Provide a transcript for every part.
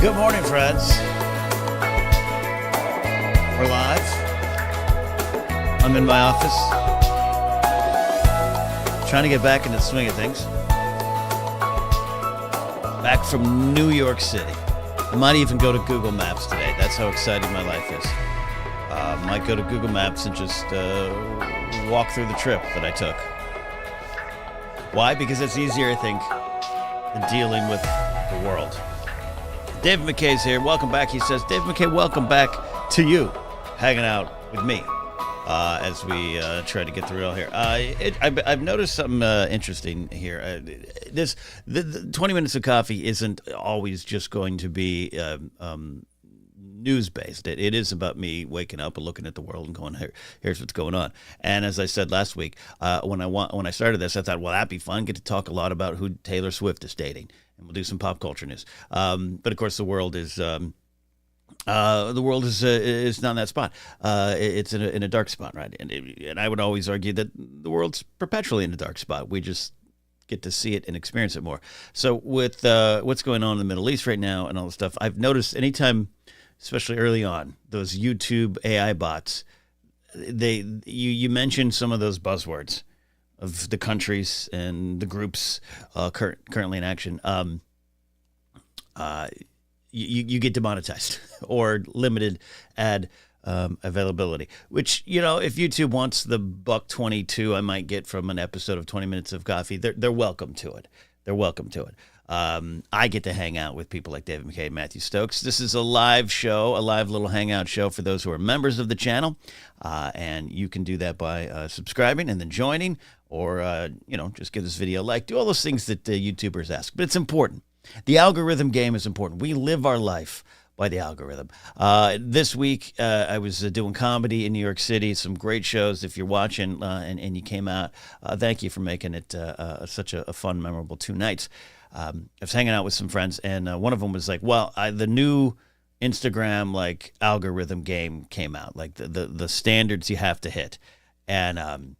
Good morning, friends. We're live. I'm in my office, trying to get back into the swing of things. Back from New York City. I might even go to Google Maps today. That's how excited my life is. Might go to Google Maps and just walk through the trip that I took. Why? Because it's easier, I think, than dealing with the world. Dave McKay's here. Welcome back, he says. Dave McKay, welcome back to you, hanging out with me as we try to get through it all here. I've noticed something interesting here. The 20 Minutes of Coffee isn't always just going to be news-based. It is about me waking up and looking at the world and going, here's what's going on. And as I said last week, when I started this, I thought, well, that'd be fun. Get to talk a lot about who Taylor Swift is dating. And we'll do some pop culture news. But of course, the world is not in that spot. It's in a dark spot, right? And I would always argue that the world's perpetually in a dark spot. We just get to see it and experience it more. So with what's going on in the Middle East right now and all the stuff, I've noticed anytime, especially early on, those YouTube AI bots, you mentioned some of those buzzwords of the countries and the groups currently in action, you get demonetized or limited ad availability. Which, if YouTube wants the $1.22 I might get from an episode of 20 Minutes of Coffee, they're welcome to it. They're welcome to it. I get to hang out with people like David McKay and Matthew Stokes. This is a live show, a live little hangout show for those who are members of the channel. And you can do that by subscribing and then joining, or, just give this video a like. Do all those things that YouTubers ask. But it's important. The algorithm game is important. We live our life by the algorithm. This week, I was doing comedy in New York City, some great shows. If you're watching and you came out, thank you for making it such a fun, memorable 2 nights. I was hanging out with some friends, and one of them was like, well, the new Instagram algorithm game came out, the standards you have to hit. And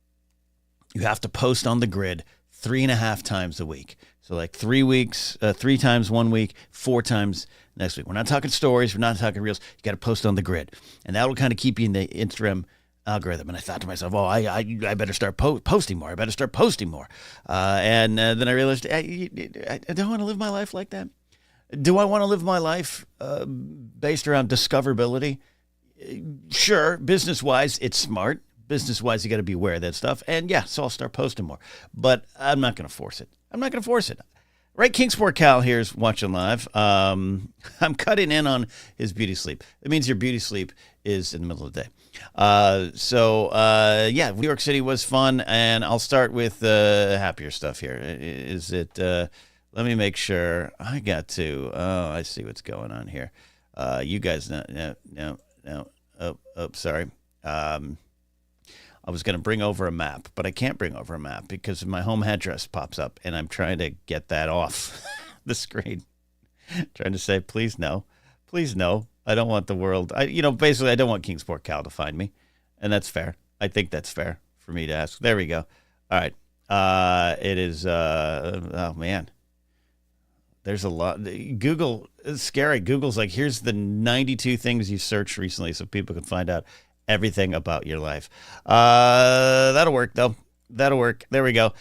you have to post on the grid 3.5 times a week. So 3 weeks, 3 times 1 week, 4 times next week. We're not talking stories. We're not talking reels. You got to post on the grid. And that will kind of keep you in the Instagram algorithm. And I thought to myself, I better start posting more. I better start posting more. And then I realized, I don't want to live my life like that. Do I want to live my life based around discoverability? Sure. Business-wise, it's smart. Business-wise, you got to be aware of that stuff. And yeah, so I'll start posting more. But I'm not going to force it. Right, Kingsport Cal here is watching live. I'm cutting in on his beauty sleep. It means your beauty sleep is in the middle of the day. New York City was fun, and I'll start with happier stuff here. Let me make sure I got to. Oh, I see what's going on here. You guys, no. Oh, sorry. I was going to bring over a map, but I can't bring over a map because my home address pops up, and I'm trying to get that off the screen. Trying to say, please no. I don't want the world. Basically, I don't want Kingsport Cal to find me, and that's fair. I think that's fair for me to ask. There we go. All right. It is. Oh man. There's a lot. Google is scary. Google's like, here's the 92 things you searched recently, so people can find out everything about your life. That'll work, though. That'll work. There we go.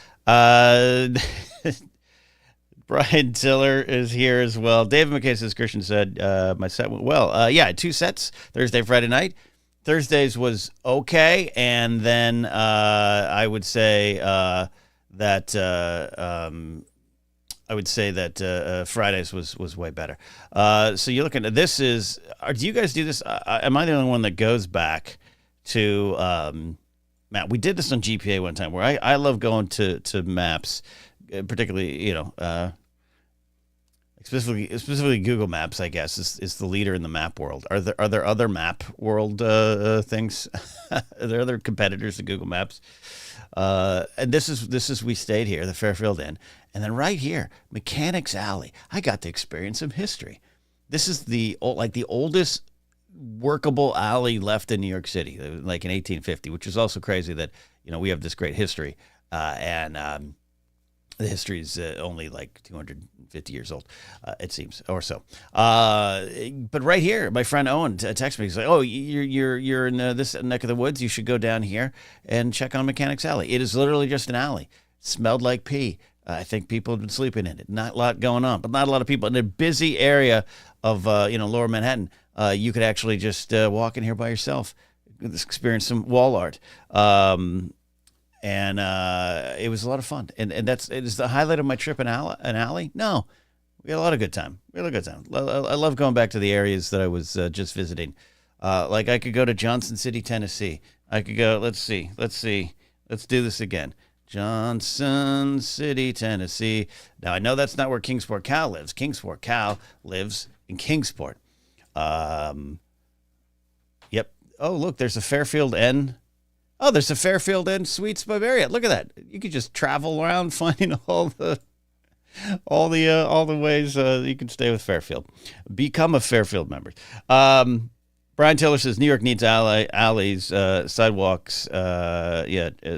Brian Tiller is here as well. David McKay says, Christian said, my set went well. 2 sets, Thursday, Friday night. Thursdays was okay, and then I would say that Fridays was way better. So you're looking at this do you guys do this? Am I the only one that goes back to Matt? We did this on GPA one time where I love going to maps, particularly, specifically Google Maps, I guess, is the leader in the map world. Are there other map world things? Are there other competitors to Google Maps? And this is we stayed here, the Fairfield Inn, and then right here, Mechanics Alley. I got to experience some history. This is the oldest workable alley left in New York City, like in 1850, which is also crazy that we have this great history. And The history is only like 250 years old, it seems, or so. But right here, my friend Owen texted me. He's like, "Oh, you're in this neck of the woods. You should go down here and check on Mechanics Alley. It is literally just an alley. Smelled like pee. I think people have been sleeping in it. Not a lot going on, but not a lot of people in a busy area of Lower Manhattan. You could actually just walk in here by yourself, experience some wall art." And it was a lot of fun. And it is the highlight of my trip in Alley? No. We had a lot of good time. I love going back to the areas that I was just visiting. Like I could go to Johnson City, Tennessee. I could go, let's see. Let's do this again. Johnson City, Tennessee. Now, I know that's not where Kingsport Cal lives. Kingsport Cal lives in Kingsport. Yep. Oh, look, there's a Fairfield Inn. Oh, there's a Fairfield Inn Suites by Marriott. Look at that. You could just travel around finding all the ways you can stay with Fairfield. Become a Fairfield member. Brian Taylor says New York needs alleys, sidewalks.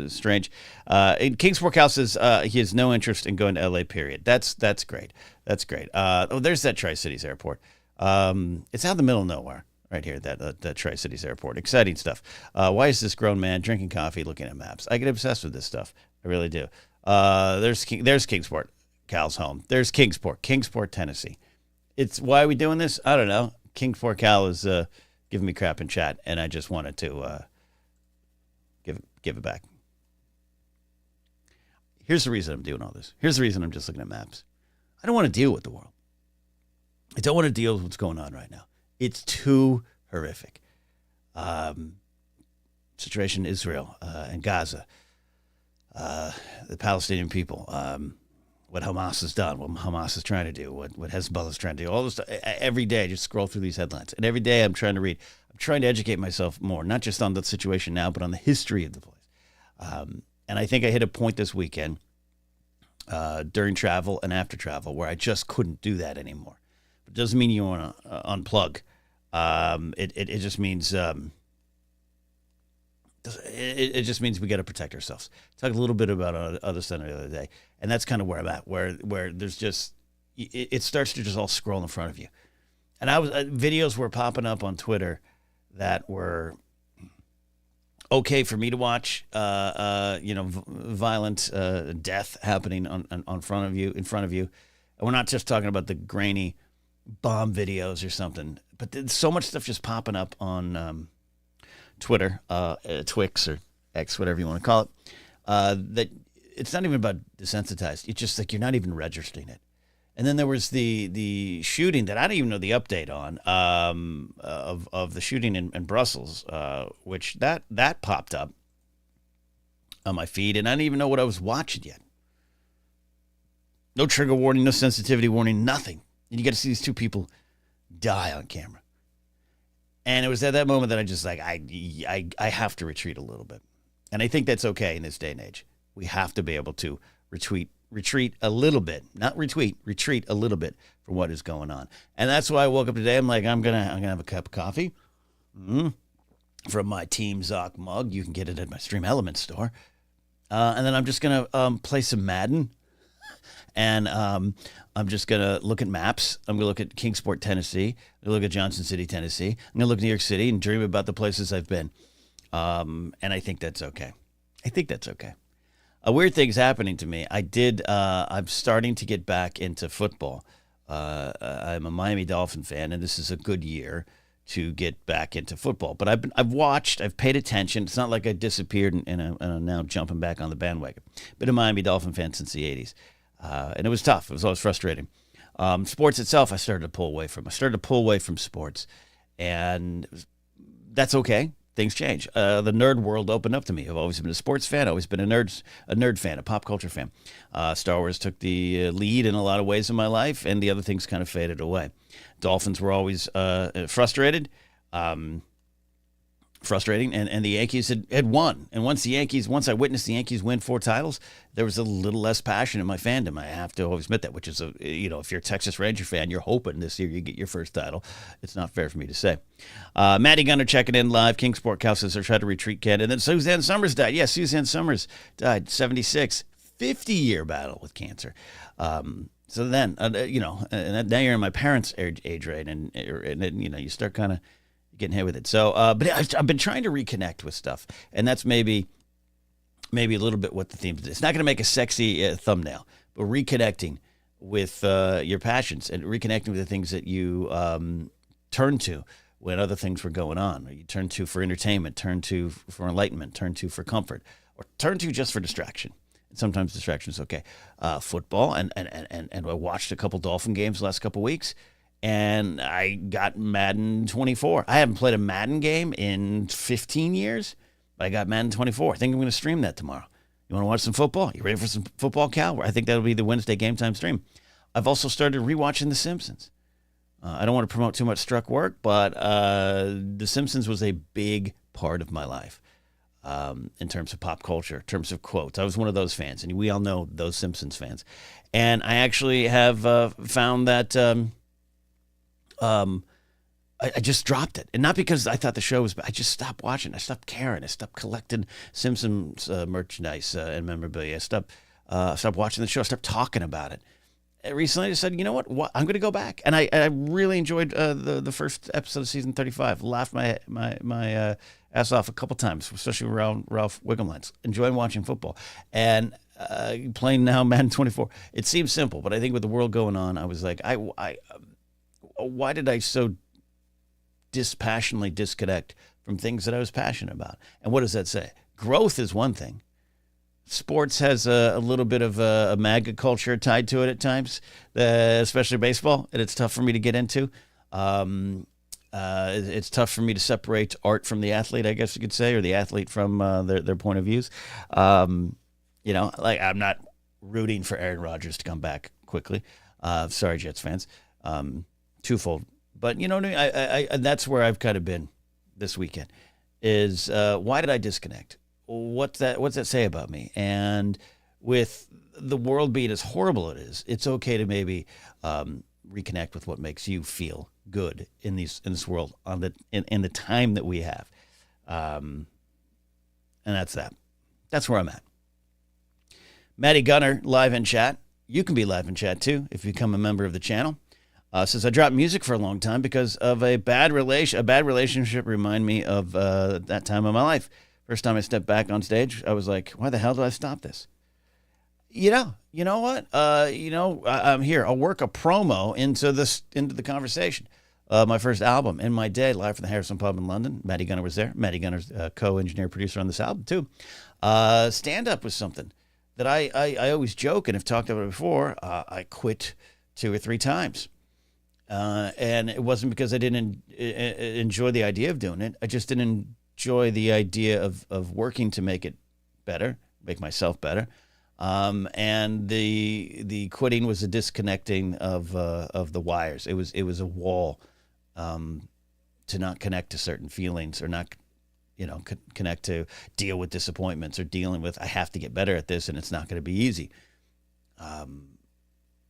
Strange. And Kingsport Cal says he has no interest in going to LA. Period. That's great. That's great. There's that Tri-Cities Airport. It's out in the middle of nowhere. Right here, that Tri-Cities Airport. Exciting stuff. Why is this grown man drinking coffee, looking at maps? I get obsessed with this stuff. I really do. There's Kingsport, Cal's home. There's Kingsport, Tennessee. It's why are we doing this? I don't know. Kingsport Cal is giving me crap in chat, and I just wanted to give it back. Here's the reason I'm doing all this. Here's the reason I'm just looking at maps. I don't want to deal with the world. I don't want to deal with what's going on right now. It's too horrific. Situation in Israel and Gaza, the Palestinian people, what Hamas has done, what Hamas is trying to do, what Hezbollah is trying to do. All this every day, I just scroll through these headlines, and every day I'm trying to read. I'm trying to educate myself more, not just on the situation now, but on the history of the place. And I think I hit a point this weekend during travel and after travel where I just couldn't do that anymore. It doesn't mean you want to unplug. It just means it just means we got to protect ourselves. Talked a little bit about other center the other day, and that's kind of where I'm at. Where there's just it starts to just all scroll in front of you, and videos were popping up on Twitter that were okay for me to watch. Violent death happening in front of you, and we're not just talking about the grainy bomb videos or something, but there's so much stuff just popping up on Twitter, Twix or X, whatever you want to call it, that it's not even about desensitized. It's just like you're not even registering it. And then there was the shooting that I don't even know the update on of the shooting in Brussels, which that popped up on my feed, and I didn't even know what I was watching yet. No trigger warning, no sensitivity warning, nothing. And you got to see these two people die on camera. And it was at that moment that I just like, I have to retreat a little bit. And I think that's okay in this day and age. We have to be able to retreat a little bit, not retreat a little bit from what is going on. And that's why I woke up today. I'm like, I'm gonna have a cup of coffee from my Team Zoc mug. You can get it at my Stream Elements store. And then I'm just gonna play some Madden. And I'm just going to look at maps. I'm going to look at Kingsport, Tennessee. I'm going to look at Johnson City, Tennessee. I'm going to look at New York City and dream about the places I've been. And I think that's okay. A weird thing's happening to me. I'm starting to get back into football. I'm a Miami Dolphin fan, and this is a good year to get back into football. But I've watched, I've paid attention. It's not like I disappeared and I'm now jumping back on the bandwagon. Been a Miami Dolphin fan since the 80s. And it was tough. It was always frustrating. Sports itself, I started to pull away from. I started to pull away from sports. And that's okay. Things change. The nerd world opened up to me. I've always been a sports fan. I've always been a nerd fan, a pop culture fan. Star Wars took the lead in a lot of ways in my life, and the other things kind of faded away. Dolphins were always frustrating, and the Yankees had won. And once I witnessed the Yankees win 4 titles, there was a little less passion in my fandom. I have to always admit that, which is, if you're a Texas Ranger fan, you're hoping this year you get your first title. It's not fair for me to say. Matty Gunner checking in live. Kingsport Cal says they're trying to retreat, Ken. And then Suzanne Summers died. Yeah, Suzanne Summers died, 76. 50-year battle with cancer. So then, and now you're in my parents' age rate, and you start kind of getting hit with it. So, but I've been trying to reconnect with stuff, and that's maybe a little bit what the theme is. It's not going to make a sexy thumbnail, but reconnecting with your passions and reconnecting with the things that you turn to when other things were going on, or you turn to for entertainment, turn to for enlightenment, turn to for comfort, or turn to just for distraction. And sometimes distraction is okay. Football, and I watched a couple Dolphin games the last couple weeks, and I got Madden 24. I haven't played a Madden game in 15 years. I got Madden 24. I think I'm going to stream that tomorrow. You want to watch some football? You ready for some football, Cal? I think that'll be the Wednesday game time stream. I've also started rewatching The Simpsons. I don't want to promote too much struck work, but The Simpsons was a big part of my life in terms of pop culture, in terms of quotes. I was one of those fans, and we all know those Simpsons fans. And I actually have found that I just dropped it. And not because I thought the show was bad. I just stopped watching. I stopped caring. I stopped collecting Simpsons merchandise and memorabilia. I stopped watching the show. I stopped talking about it. And recently I said, you know what? I'm going to go back. And I really enjoyed the first episode of season 35. Laughed my ass off a couple times, especially around Ralph Wiggumlines. Enjoying watching football. And playing now Madden 24. It seems simple, but I think with the world going on, I was like, why did I so dispassionately disconnect from things that I was passionate about? And what does that say? Growth is one thing. Sports has a little bit of a MAGA culture tied to it at times, especially baseball, and it's tough for me to get into. It's tough for me to separate art from the athlete, I guess you could say, or the athlete from their point of views. I'm not rooting for Aaron Rodgers to come back quickly. Sorry, Jets fans. Twofold. But you know what I mean? I that's where I've kind of been this weekend is why did I disconnect? What's that say about me? And with the world being as horrible it is, it's okay to maybe reconnect with what makes you feel good in this world in the time that we have. And that's that. That's where I'm at. Maddie Gunner, live in chat. You can be live in chat too if you become a member of the channel. Says I dropped music for a long time because of a bad relationship remind me of that time of my life. First time I stepped back on stage, I was like, why the hell did I stop this? You know what? I'm here. I'll work a promo into the conversation. My first album, In My Day, live from the Harrison Pub in London. Maddie Gunner was there. Maddie Gunner's co-engineer, producer on this album too. Stand-up was something that I always joke and have talked about it before. I quit 2 or 3 times. And it wasn't because I didn't enjoy the idea of doing it. I just didn't enjoy the idea of working to make it better, make myself better. And the quitting was a disconnecting of the wires. It was a wall to not connect to certain feelings or not, connect to deal with disappointments or dealing with, I have to get better at this and it's not going to be easy.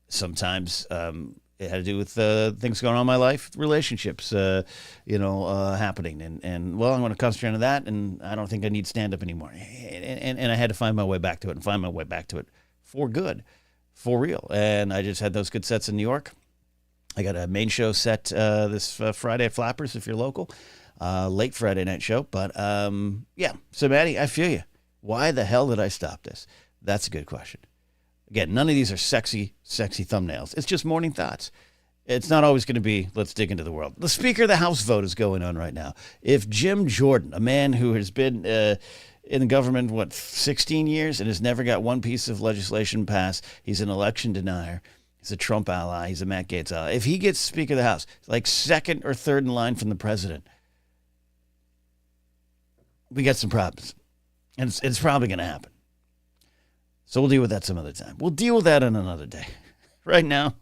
Sometimes it had to do with things going on in my life, relationships, happening. And well, I'm going to concentrate on that, and I don't think I need stand-up anymore. And I had to find my way back to it and find my way back to it for good, for real. And I just had those good sets in New York. I got a main show set this Friday at Flappers, if you're local. Late Friday night show. But, yeah. So, Maddie, I feel you. Why the hell did I stop this? That's a good question. Again, none of these are sexy thumbnails. It's just morning thoughts. It's not always going to be, let's dig into the world. The Speaker of the House vote is going on right now. If Jim Jordan, a man who has been in the government, 16 years and has never got one piece of legislation passed, he's an election denier, he's a Trump ally, he's a Matt Gaetz ally. If he gets Speaker of the House, like second or third in line from the president, we got some problems. And it's probably going to happen. So we'll deal with that some other time. We'll deal with that on another day. Right now,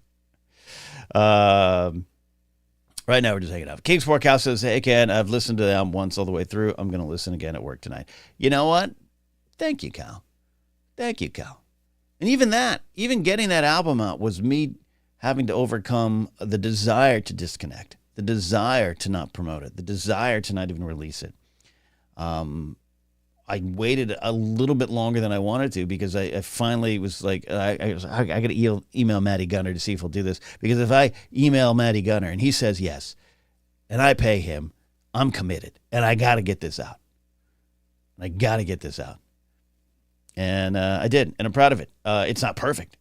we're just hanging out. King Sport Cow says, hey, Ken, I've listened to the album once all the way through. I'm going to listen again at work tonight. You know what? Thank you, Cal. Thank you, Cal. And even getting that album out was me having to overcome the desire to disconnect, the desire to not promote it, the desire to not even release it. I waited a little bit longer than I wanted to because I finally was like, I got to email Matty Gunner to see if he'll do this. Because if I email Matty Gunner and he says yes, and I pay him, I'm committed. And I got to get this out. And I did, and I'm proud of it. It's not perfect.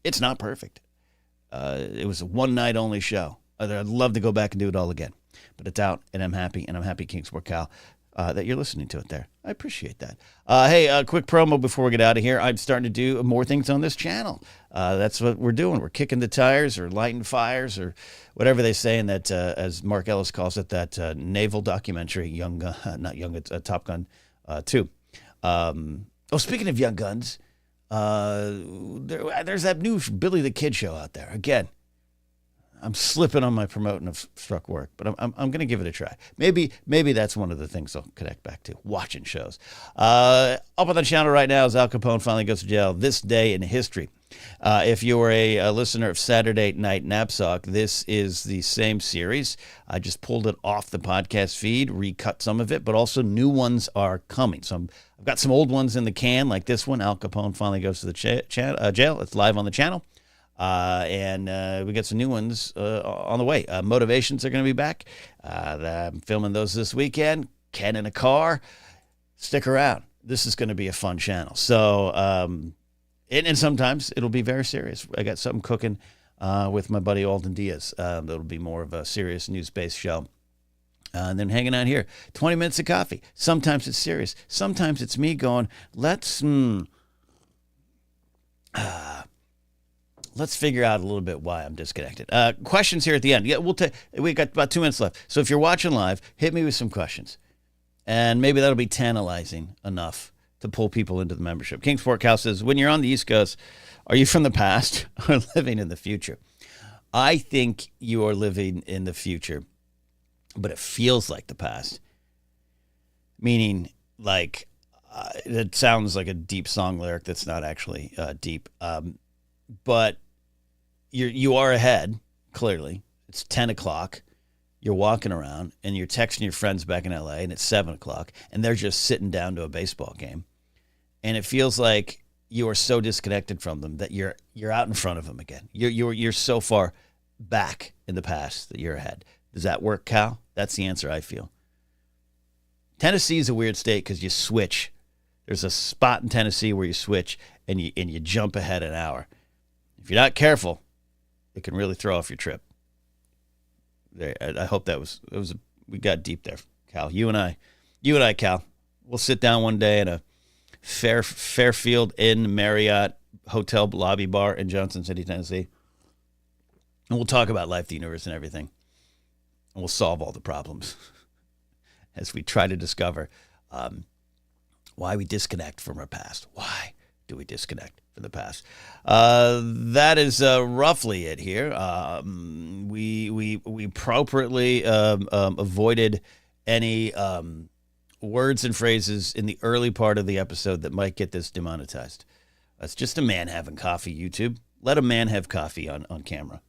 It was a one-night-only show. I'd love to go back and do it all again. But it's out, and I'm happy, Kingsport Cal, that you're listening to it there. I appreciate that. Hey, a quick promo before we get out of here. I'm starting to do more things on this channel. That's what we're doing. We're kicking the tires or lighting fires or whatever they say in that, as Mark Ellis calls it, that naval documentary, Top Gun 2. Speaking of Young Guns, there's that new Billy the Kid show out there. Again, I'm slipping on my promoting of Struck Work, but I'm going to give it a try. Maybe that's one of the things I'll connect back to, watching shows. Up on the channel right now is Al Capone finally goes to jail. This day in history. If you're a listener of Saturday Night Napzok, this is the same series. I just pulled it off the podcast feed, recut some of it, but also new ones are coming. So I've got some old ones in the can, like this one. Al Capone finally goes to the jail. It's live on the channel. And we got some new ones on the way. Motivations are going to be back. I'm filming those this weekend. Ken in a car. Stick around. This is going to be a fun channel. So, and sometimes it'll be very serious. I got something cooking with my buddy Alden Diaz. That'll be more of a serious news-based show. And then hanging out here. 20 minutes of coffee. Sometimes it's serious. Sometimes it's me going, let's figure out a little bit why I'm disconnected. Questions here at the end. Yeah, we got about 2 minutes left. So if you're watching live, hit me with some questions. And maybe that'll be tantalizing enough to pull people into the membership. Kingsport Cal says, when you're on the East Coast, are you from the past or living in the future? I think you are living in the future, but it feels like the past. Meaning, like, it sounds like a deep song lyric that's not actually deep. But you are ahead, clearly. It's 10 o'clock. You're walking around, and you're texting your friends back in L.A., and it's 7 o'clock, and they're just sitting down to a baseball game. And it feels like you are so disconnected from them that you're out in front of them again. You're so far back in the past that you're ahead. Does that work, Cal? That's the answer I feel. Tennessee is a weird state because you switch. There's a spot in Tennessee where you switch, and you jump ahead an hour. If you're not careful, it can really throw off your trip. I hope that was we got deep there, Cal. You and I, Cal. We'll sit down one day in a Fairfield Inn Marriott hotel lobby bar in Johnson City, Tennessee, and we'll talk about life, the universe, and everything, and we'll solve all the problems as we try to discover why we disconnect from our past. Why do we disconnect from the past? That is roughly it here. We appropriately avoided any words and phrases in the early part of the episode that might get this demonetized. That's just a man having coffee, YouTube. Let a man have coffee on camera.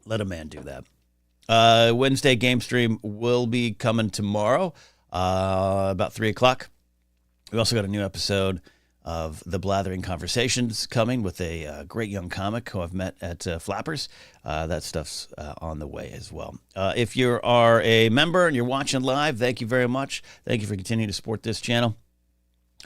Let a man do that. Wednesday game stream will be coming tomorrow, about 3 o'clock. We also got a new episode of The Blathering Conversations coming with a great young comic who I've met at Flappers. That stuff's on the way as well. If you are a member and you're watching live, thank you very much. Thank you for continuing to support this channel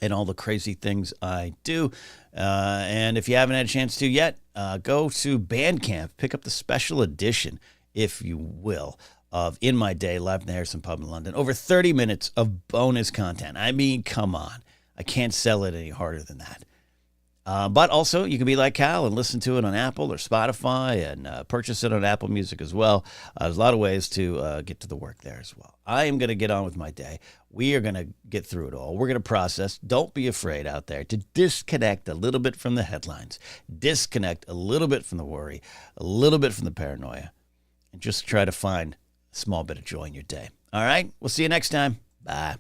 and all the crazy things I do. And if you haven't had a chance to yet, go to Bandcamp, pick up the special edition, if you will, of In My Day, live in the Harrison Pub in London. Over 30 minutes of bonus content. I mean, come on. I can't sell it any harder than that. But also, you can be like Cal and listen to it on Apple or Spotify and purchase it on Apple Music as well. There's a lot of ways to get to the work there as well. I am going to get on with my day. We are going to get through it all. We're going to process. Don't be afraid out there to disconnect a little bit from the headlines, disconnect a little bit from the worry, a little bit from the paranoia, and just try to find a small bit of joy in your day. All right? We'll see you next time. Bye.